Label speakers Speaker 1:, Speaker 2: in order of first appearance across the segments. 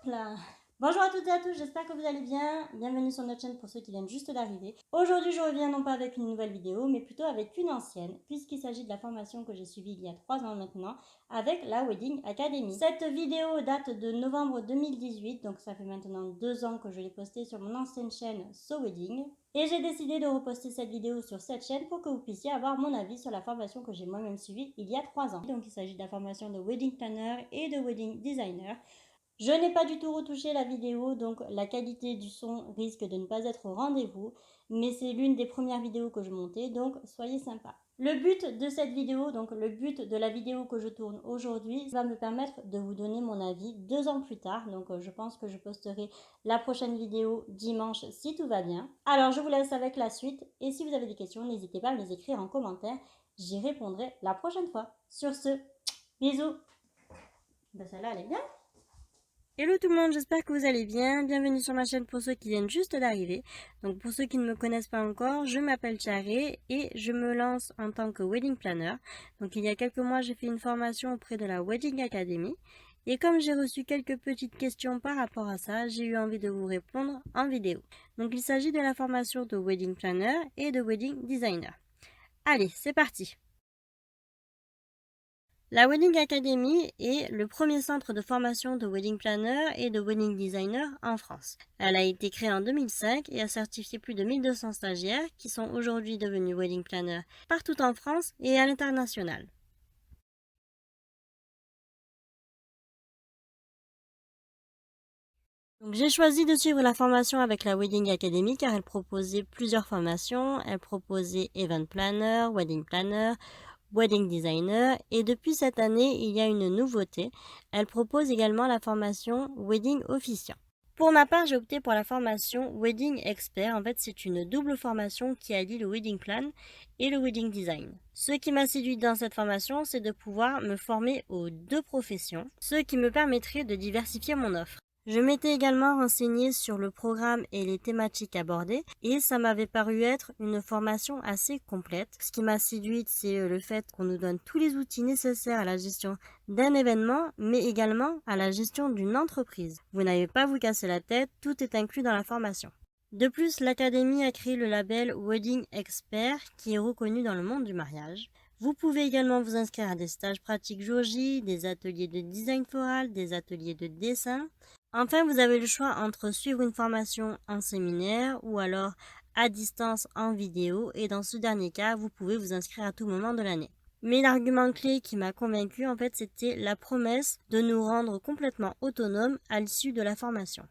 Speaker 1: Là. Bonjour à toutes et à tous, j'espère que vous allez bien. Bienvenue sur notre chaîne pour ceux qui viennent juste d'arriver. Aujourd'hui, je reviens non pas avec une nouvelle vidéo, mais plutôt avec une ancienne, puisqu'il s'agit de la formation que j'ai suivie il y a 3 ans maintenant, avec la Wedding Academy. Cette vidéo date de novembre 2018, donc ça fait maintenant 2 ans que je l'ai postée sur mon ancienne chaîne So Wedding. Et j'ai décidé de reposter cette vidéo sur cette chaîne pour que vous puissiez avoir mon avis sur la formation que j'ai moi-même suivie il y a 3 ans. Donc il s'agit de la formation de Wedding Planner et de Wedding Designer. Je n'ai pas du tout retouché la vidéo, donc la qualité du son risque de ne pas être au rendez-vous, mais c'est l'une des premières vidéos que je montais, donc soyez sympa. Le but de cette vidéo, donc le but de la vidéo que je tourne aujourd'hui, va me permettre de vous donner mon avis 2 ans plus tard, donc je pense que je posterai la prochaine vidéo dimanche si tout va bien. Alors je vous laisse avec la suite, et si vous avez des questions, n'hésitez pas à me les écrire en commentaire, j'y répondrai la prochaine fois. Sur ce, bisous. Celle-là elle est bien. Hello tout le monde, j'espère que vous allez bien. Bienvenue sur ma chaîne pour ceux qui viennent juste d'arriver. Donc pour ceux qui ne me connaissent pas encore, je m'appelle Charé et je me lance en tant que wedding planner. Donc il y a quelques mois, j'ai fait une formation auprès de la Wedding Academy. Et comme j'ai reçu quelques petites questions par rapport à ça, j'ai eu envie de vous répondre en vidéo. Donc il s'agit de la formation de wedding planner et de wedding designer. Allez, c'est parti! La Wedding Academy est le premier centre de formation de wedding planner et de wedding designer en France. Elle a été créée en 2005 et a certifié plus de 1200 stagiaires qui sont aujourd'hui devenus wedding planners partout en France et à l'international. J'ai choisi de suivre la formation avec la Wedding Academy car elle proposait plusieurs formations. Elle proposait event planner, wedding planner, wedding designer et depuis cette année, il y a une nouveauté. Elle propose également la formation wedding officiant. Pour ma part, j'ai opté pour la formation wedding expert. En fait, c'est une double formation qui allie le wedding plan et le wedding design. Ce qui m'a séduit dans cette formation, c'est de pouvoir me former aux deux professions, ce qui me permettrait de diversifier mon offre. Je m'étais également renseignée sur le programme et les thématiques abordées et ça m'avait paru être une formation assez complète. Ce qui m'a séduite, c'est le fait qu'on nous donne tous les outils nécessaires à la gestion d'un événement, mais également à la gestion d'une entreprise. Vous n'avez pas à vous casser la tête, tout est inclus dans la formation. De plus, l'Académie a créé le label Wedding Expert qui est reconnu dans le monde du mariage. Vous pouvez également vous inscrire à des stages pratiques jour J, des ateliers de design floral, des ateliers de dessin. Enfin, vous avez le choix entre suivre une formation en séminaire ou alors à distance en vidéo et dans ce dernier cas, vous pouvez vous inscrire à tout moment de l'année. Mais l'argument clé qui m'a convaincu, en fait, c'était la promesse de nous rendre complètement autonomes à l'issue de la formation.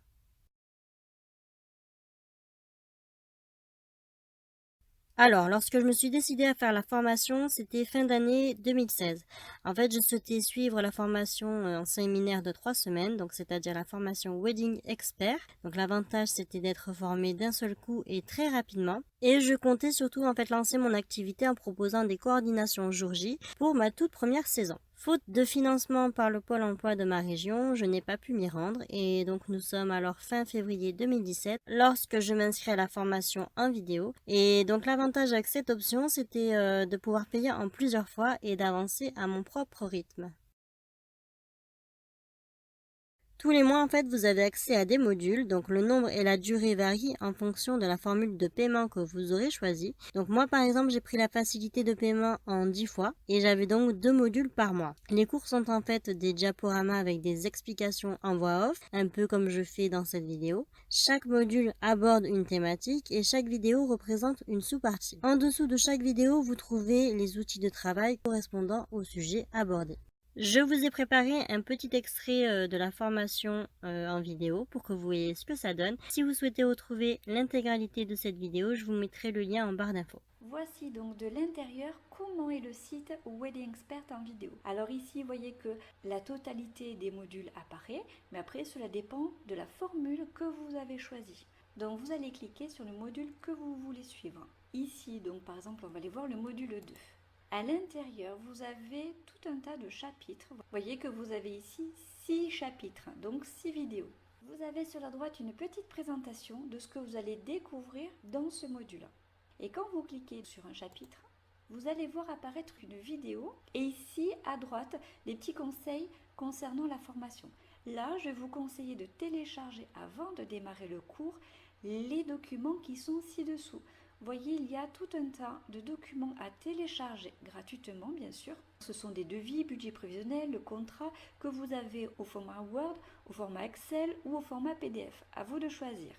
Speaker 1: Alors, lorsque je me suis décidée à faire la formation, c'était fin d'année 2016. En fait, je souhaitais suivre la formation en séminaire de 3 semaines, donc c'est-à-dire la formation Wedding Expert. Donc l'avantage, c'était d'être formé d'un seul coup et très rapidement. Et je comptais surtout en fait lancer mon activité en proposant des coordinations jour J pour ma toute première saison. Faute de financement par le pôle emploi de ma région, je n'ai pas pu m'y rendre et donc nous sommes alors fin février 2017 lorsque je m'inscris à la formation en vidéo. Et donc l'avantage avec cette option, c'était de pouvoir payer en plusieurs fois et d'avancer à mon propre rythme. Tous les mois, en fait, vous avez accès à des modules, donc le nombre et la durée varient en fonction de la formule de paiement que vous aurez choisi. Donc moi, par exemple, j'ai pris la facilité de paiement en 10 fois et j'avais donc 2 modules par mois. Les cours sont en fait des diaporamas avec des explications en voix off, un peu comme je fais dans cette vidéo. Chaque module aborde une thématique et chaque vidéo représente une sous-partie. En dessous de chaque vidéo, vous trouvez les outils de travail correspondant au sujet abordé. Je vous ai préparé un petit extrait de la formation en vidéo pour que vous voyez ce que ça donne. Si vous souhaitez retrouver l'intégralité de cette vidéo, je vous mettrai le lien en barre d'infos.
Speaker 2: Voici donc de l'intérieur comment est le site Wedding Expert en vidéo. Alors ici, vous voyez que la totalité des modules apparaît, mais après cela dépend de la formule que vous avez choisie. Donc vous allez cliquer sur le module que vous voulez suivre. Ici, donc par exemple, on va aller voir le module 2. À l'intérieur, vous avez tout un tas de chapitres. Vous voyez que vous avez ici 6 chapitres, donc 6 vidéos. Vous avez sur la droite une petite présentation de ce que vous allez découvrir dans ce module. Et quand vous cliquez sur un chapitre, vous allez voir apparaître une vidéo et ici à droite, des petits conseils concernant la formation. Là, je vais vous conseiller de télécharger avant de démarrer le cours les documents qui sont ci-dessous. Vous voyez, il y a tout un tas de documents à télécharger gratuitement, bien sûr. Ce sont des devis, budget prévisionnel, le contrat que vous avez au format Word, au format Excel ou au format PDF. À vous de choisir.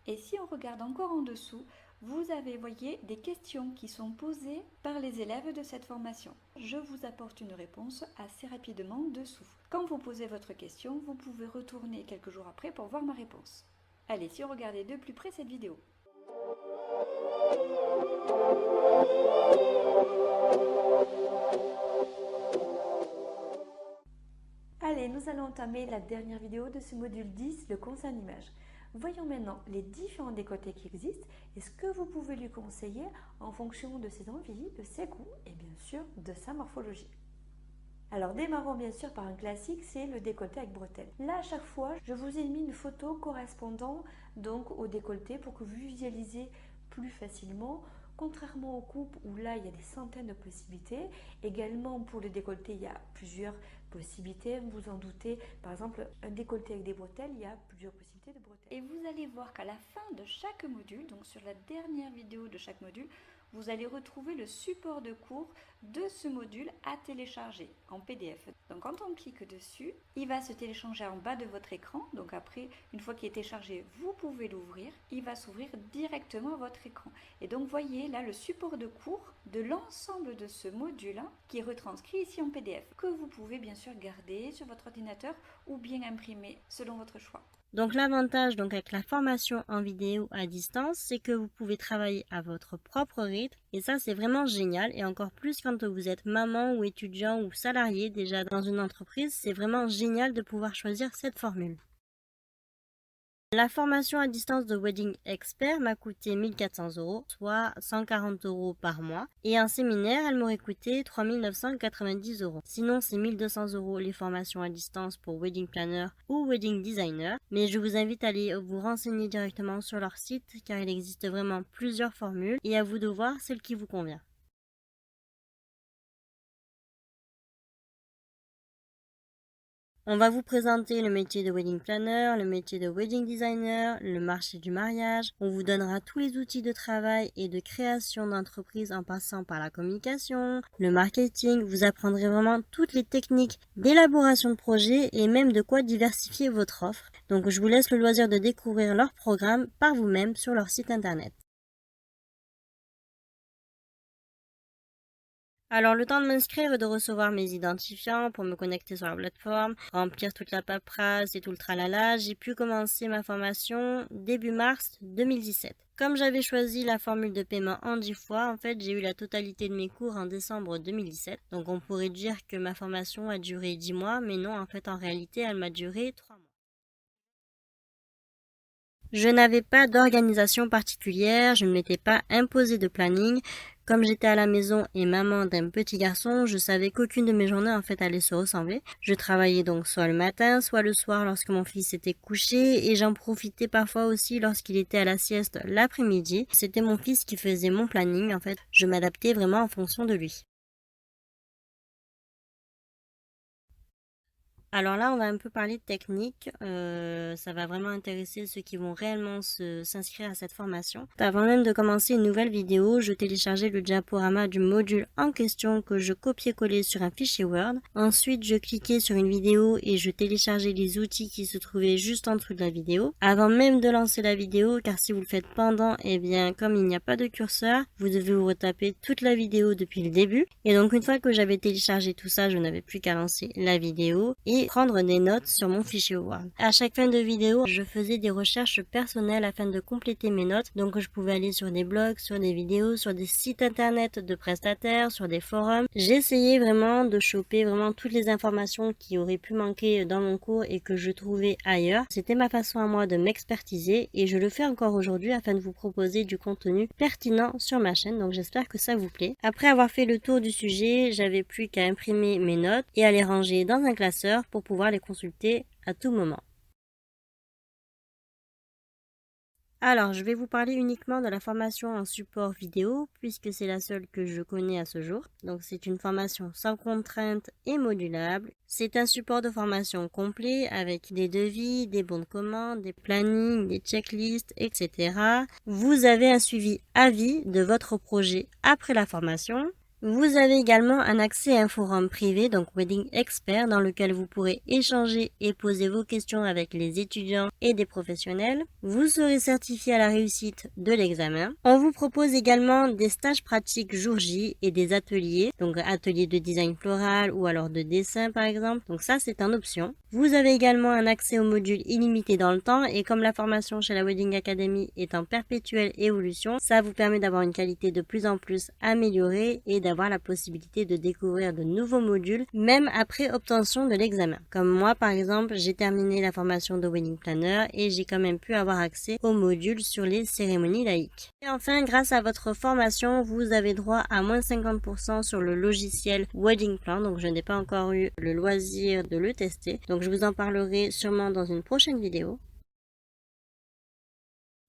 Speaker 2: Et si on regarde encore en dessous, vous avez, voyez, des questions qui sont posées par les élèves de cette formation. Je vous apporte une réponse assez rapidement dessous. Quand vous posez votre question, vous pouvez retourner quelques jours après pour voir ma réponse. Allez, si on regardait de plus près cette vidéo. Allez, nous allons entamer la dernière vidéo de ce module 10, le conseil en images. Voyons maintenant les différents décolletés qui existent et ce que vous pouvez lui conseiller en fonction de ses envies, de ses goûts et bien sûr de sa morphologie. Alors démarrons bien sûr par un classique, c'est le décolleté avec bretelles. Là à chaque fois, je vous ai mis une photo correspondant donc au décolleté pour que vous visualisez plus facilement. Contrairement aux coupes où là il y a des centaines de possibilités, également pour le décolleté il y a plusieurs possibilités, vous en doutez, par exemple un décolleté avec des bretelles, il y a plusieurs possibilités de bretelles. Et vous allez voir qu'à la fin de chaque module, donc sur la dernière vidéo de chaque module, vous allez retrouver le support de cours de ce module à télécharger en PDF. Donc quand on clique dessus, il va se télécharger en bas de votre écran. Donc après, une fois qu'il est téléchargé, vous pouvez l'ouvrir. Il va s'ouvrir directement à votre écran. Et donc voyez là le support de cours de l'ensemble de ce module qui est retranscrit ici en PDF, que vous pouvez bien sûr garder sur votre ordinateur ou bien imprimer selon votre choix.
Speaker 1: Donc l'avantage avec la formation en vidéo à distance, c'est que vous pouvez travailler à votre propre rythme et ça c'est vraiment génial et encore plus quand vous êtes maman ou étudiant ou salarié déjà dans une entreprise, c'est vraiment génial de pouvoir choisir cette formule. La formation à distance de Wedding Expert m'a coûté 1 400 €, soit 140 € par mois. Et un séminaire, elle m'aurait coûté 3 990 €. Sinon, c'est 1 200 € les formations à distance pour Wedding Planner ou Wedding Designer. Mais je vous invite à aller vous renseigner directement sur leur site car il existe vraiment plusieurs formules et à vous de voir celle qui vous convient. On va vous présenter le métier de wedding planner, le métier de wedding designer, le marché du mariage. On vous donnera tous les outils de travail et de création d'entreprise en passant par la communication, le marketing. Vous apprendrez vraiment toutes les techniques d'élaboration de projet et même de quoi diversifier votre offre. Donc je vous laisse le loisir de découvrir leur programme par vous-même sur leur site internet. Alors, le temps de m'inscrire et de recevoir mes identifiants pour me connecter sur la plateforme, remplir toute la paperasse et tout le tralala, j'ai pu commencer ma formation début mars 2017. Comme j'avais choisi la formule de paiement en 10 fois, en fait, j'ai eu la totalité de mes cours en décembre 2017. Donc, on pourrait dire que ma formation a duré 10 mois, mais non, en fait, en réalité, elle m'a duré 3 mois. Je n'avais pas d'organisation particulière, je ne m'étais pas imposé de planning. Comme j'étais à la maison et maman d'un petit garçon, je savais qu'aucune de mes journées en fait allait se ressembler. Je travaillais donc soit le matin, soit le soir lorsque mon fils était couché et j'en profitais parfois aussi lorsqu'il était à la sieste l'après-midi. C'était mon fils qui faisait mon planning en fait. Je m'adaptais vraiment en fonction de lui. Alors là, on va un peu parler de technique. Ça va vraiment intéresser ceux qui vont réellement s'inscrire à cette formation. Avant même de commencer une nouvelle vidéo, je téléchargeais le diaporama du module en question que je copiais-collais sur un fichier Word. Ensuite, je cliquais sur une vidéo et je téléchargeais les outils qui se trouvaient juste en dessous de la vidéo. Avant même de lancer la vidéo, car si vous le faites pendant, eh bien, comme il n'y a pas de curseur, vous devez vous retaper toute la vidéo depuis le début. Et donc, une fois que j'avais téléchargé tout ça, je n'avais plus qu'à lancer la vidéo et prendre des notes sur mon fichier Word. À chaque fin de vidéo, je faisais des recherches personnelles afin de compléter mes notes. Donc je pouvais aller sur des blogs, sur des vidéos, sur des sites internet de prestataires, sur des forums. J'essayais vraiment de choper vraiment toutes les informations qui auraient pu manquer dans mon cours et que je trouvais ailleurs. C'était ma façon à moi de m'expertiser et je le fais encore aujourd'hui afin de vous proposer du contenu pertinent sur ma chaîne. Donc j'espère que ça vous plaît. Après avoir fait le tour du sujet, j'avais plus qu'à imprimer mes notes et à les ranger dans un classeur pour pouvoir les consulter à tout moment. Alors, je vais vous parler uniquement de la formation en support vidéo, puisque c'est la seule que je connais à ce jour. Donc, c'est une formation sans contrainte et modulable. C'est un support de formation complet avec des devis, des bons de commande, des plannings, des checklists, etc. Vous avez un suivi à vie de votre projet après la formation. Vous avez également un accès à un forum privé, donc Wedding Expert, dans lequel vous pourrez échanger et poser vos questions avec les étudiants et des professionnels. Vous serez certifié à la réussite de l'examen. On vous propose également des stages pratiques jour J et des ateliers, donc ateliers de design floral ou alors de dessin par exemple. Donc ça, c'est en option. Vous avez également un accès aux modules illimité dans le temps et comme la formation chez la Wedding Academy est en perpétuelle évolution, ça vous permet d'avoir une qualité de plus en plus améliorée et d'avoir la possibilité de découvrir de nouveaux modules même après obtention de l'examen. Comme moi par exemple, j'ai terminé la formation de Wedding Planner et j'ai quand même pu avoir accès aux modules sur les cérémonies laïques. Et enfin, grâce à votre formation, vous avez droit à moins 50% sur le logiciel Wedding Plan, donc je n'ai pas encore eu le loisir de le tester, donc je vous en parlerai sûrement dans une prochaine vidéo.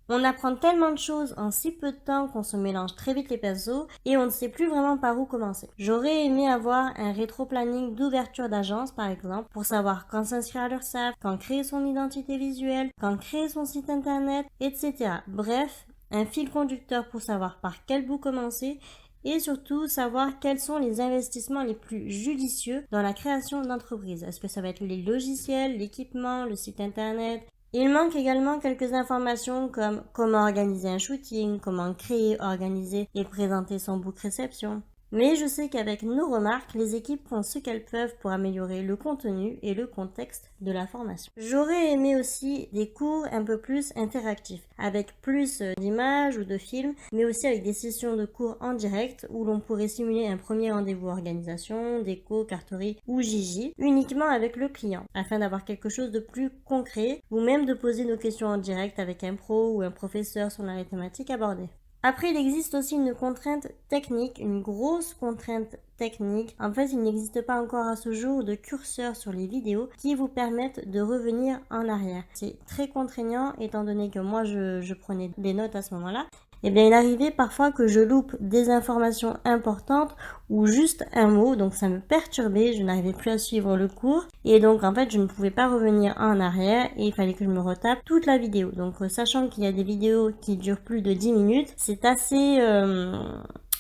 Speaker 1: On apprend tellement de choses en si peu de temps qu'on se mélange très vite les pinceaux et on ne sait plus vraiment par où commencer. J'aurais aimé avoir un rétro-planning d'ouverture d'agence par exemple pour savoir quand s'inscrire à l'URSSAF, quand créer son identité visuelle, quand créer son site internet, etc. Bref, un fil conducteur pour savoir par quel bout commencer et surtout savoir quels sont les investissements les plus judicieux dans la création d'entreprise. Est-ce que ça va être les logiciels, l'équipement, le site internet? Il manque également quelques informations comme comment organiser un shooting, comment créer, organiser et présenter son book réception. Mais je sais qu'avec nos remarques, les équipes font ce qu'elles peuvent pour améliorer le contenu et le contexte de la formation. J'aurais aimé aussi des cours un peu plus interactifs, avec plus d'images ou de films, mais aussi avec des sessions de cours en direct où l'on pourrait simuler un premier rendez-vous organisation, déco, carterie ou Gigi, uniquement avec le client, afin d'avoir quelque chose de plus concret, ou même de poser nos questions en direct avec un pro ou un professeur sur la thématique abordée. Après, il existe aussi une contrainte technique, une grosse contrainte technique. En fait, il n'existe pas encore à ce jour de curseur sur les vidéos qui vous permettent de revenir en arrière. C'est très contraignant étant donné que moi, je prenais des notes à ce moment-là. Eh bien, il arrivait parfois que je loupe des informations importantes ou juste un mot, donc ça me perturbait, je n'arrivais plus à suivre le cours et donc en fait je ne pouvais pas revenir en arrière et il fallait que je me retape toute la vidéo. Donc sachant qu'il y a des vidéos qui durent plus de 10 minutes, c'est assez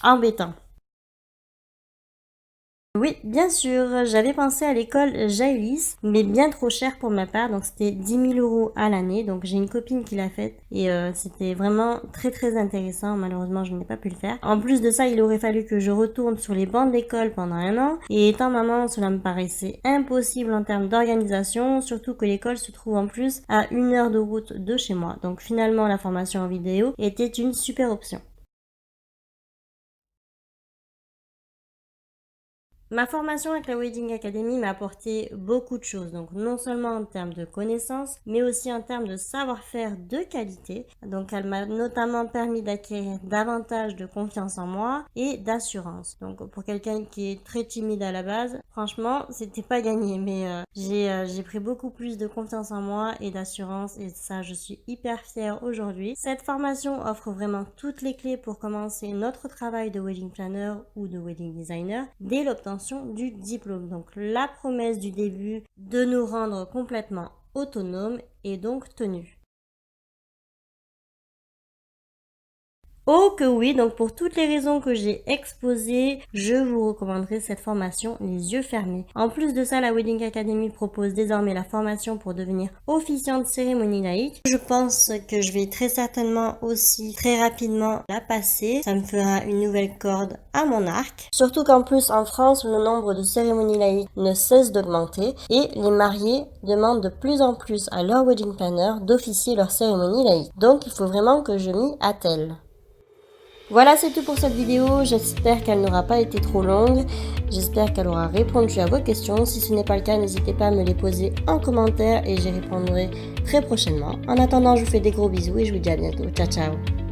Speaker 1: embêtant. Oui, bien sûr, j'avais pensé à l'école Jaelis, mais bien trop cher pour ma part, donc c'était 10 000 € à l'année, donc j'ai une copine qui l'a faite et c'était vraiment très très intéressant, malheureusement je n'ai pas pu le faire. En plus de ça, il aurait fallu que je retourne sur les bancs de l'école pendant 1 an, et étant maman, cela me paraissait impossible en termes d'organisation, surtout que l'école se trouve en plus à 1 heure de route de chez moi, donc finalement la formation en vidéo était une super option. Ma formation avec la Wedding Academy m'a apporté beaucoup de choses, donc non seulement en termes de connaissances, mais aussi en termes de savoir-faire de qualité. Donc elle m'a notamment permis d'acquérir davantage de confiance en moi et d'assurance. Donc pour quelqu'un qui est très timide à la base, franchement, c'était pas gagné, mais j'ai pris beaucoup plus de confiance en moi et d'assurance et ça, je suis hyper fière aujourd'hui. Cette formation offre vraiment toutes les clés pour commencer notre travail de wedding planner ou de wedding designer dès l'obtention du diplôme. Donc la promesse du début de nous rendre complètement autonomes est donc tenue. Oh que oui, donc pour toutes les raisons que j'ai exposées, je vous recommanderais cette formation les yeux fermés. En plus de ça, la Wedding Academy propose désormais la formation pour devenir officiante cérémonie laïque. Je pense que je vais très certainement aussi très rapidement la passer. Ça me fera une nouvelle corde à mon arc. Surtout qu'en plus en France, le nombre de cérémonies laïques ne cesse d'augmenter et les mariés demandent de plus en plus à leur wedding planner d'officier leur cérémonie laïque. Donc il faut vraiment que je m'y attelle. Voilà, c'est tout pour cette vidéo, j'espère qu'elle n'aura pas été trop longue, j'espère qu'elle aura répondu à vos questions. Si ce n'est pas le cas, n'hésitez pas à me les poser en commentaire et j'y répondrai très prochainement. En attendant, je vous fais des gros bisous et je vous dis à bientôt. Ciao ciao.